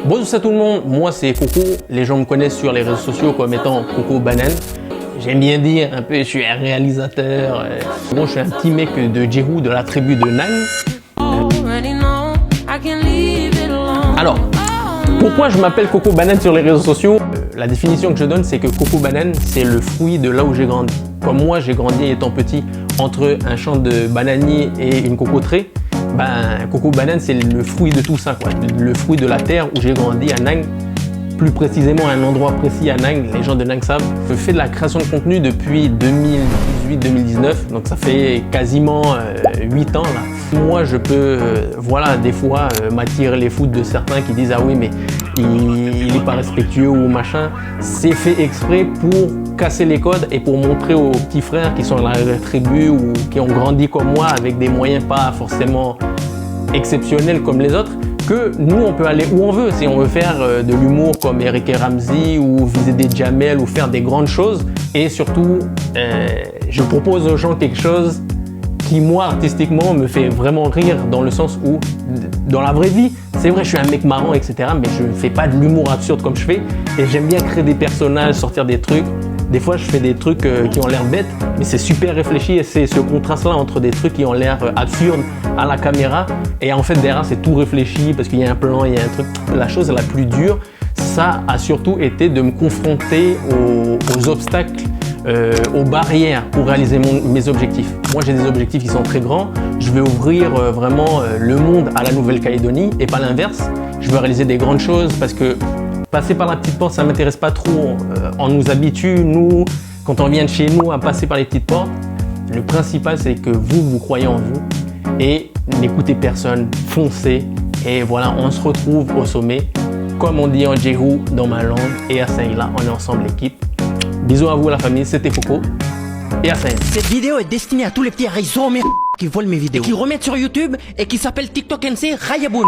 Bonjour à tout le monde, moi c'est Coco, les gens me connaissent sur les réseaux sociaux comme étant Coco Banane. J'aime bien dire un peu, je suis un réalisateur. Bon, je suis un petit mec de Jehu, de la tribu de Nang. Alors, pourquoi je m'appelle Coco Banane sur les réseaux sociaux? La définition que je donne, c'est que Coco Banane, c'est le fruit de là où j'ai grandi. Comme moi, j'ai grandi étant petit entre un champ de bananiers et une cocoterie. Ben, Coco Banane, c'est le fruit de tout ça, quoi. Le fruit de la terre où j'ai grandi à Nang. Plus précisément à un endroit précis à Nang, les gens de Nang savent. Je fais de la création de contenu depuis 2018-2019, donc ça fait quasiment 8 ans là. Moi je peux, voilà, des fois m'attirer les foudres de certains qui disent ah oui mais il est pas respectueux ou machin. C'est fait exprès pour casser les codes et pour montrer aux petits frères qui sont dans la tribu ou qui ont grandi comme moi avec des moyens pas forcément exceptionnels comme les autres, que nous on peut aller où on veut. Si on veut faire de l'humour comme Eric et Ramsey ou viser des Jamel ou faire des grandes choses, et surtout je propose aux gens quelque chose qui moi artistiquement me fait vraiment rire, dans le sens où dans la vraie vie c'est vrai je suis un mec marrant etc, mais je ne fais pas de l'humour absurde comme je fais, et j'aime bien créer des personnages, sortir des trucs. Des fois je fais des trucs qui ont l'air bêtes, mais c'est super réfléchi, et c'est ce contraste là entre des trucs qui ont l'air absurdes à la caméra et en fait derrière c'est tout réfléchi parce qu'il y a un plan, il y a un truc. La chose la plus dure, ça a surtout été de me confronter aux obstacles, aux barrières pour réaliser mes objectifs. Moi j'ai des objectifs qui sont très grands, je veux ouvrir vraiment le monde à la Nouvelle-Calédonie et pas l'inverse. Je veux réaliser des grandes choses parce que passer par la petite porte, ça ne m'intéresse pas trop. On nous habitue, nous, quand on vient de chez nous, à passer par les petites portes. Le principal, c'est que vous croyez en vous et n'écoutez personne, foncez. Et voilà, on se retrouve au sommet. Comme on dit en Jehu, dans ma langue, et à Saint-Hila, on est ensemble l'équipe. Bisous à vous la famille, c'était Coco. Et à Saint-Hila. Cette vidéo est destinée à tous les petits réseaux qui volent mes vidéos, qui remettent sur YouTube et qui s'appellent TikTok NC Rayaboun.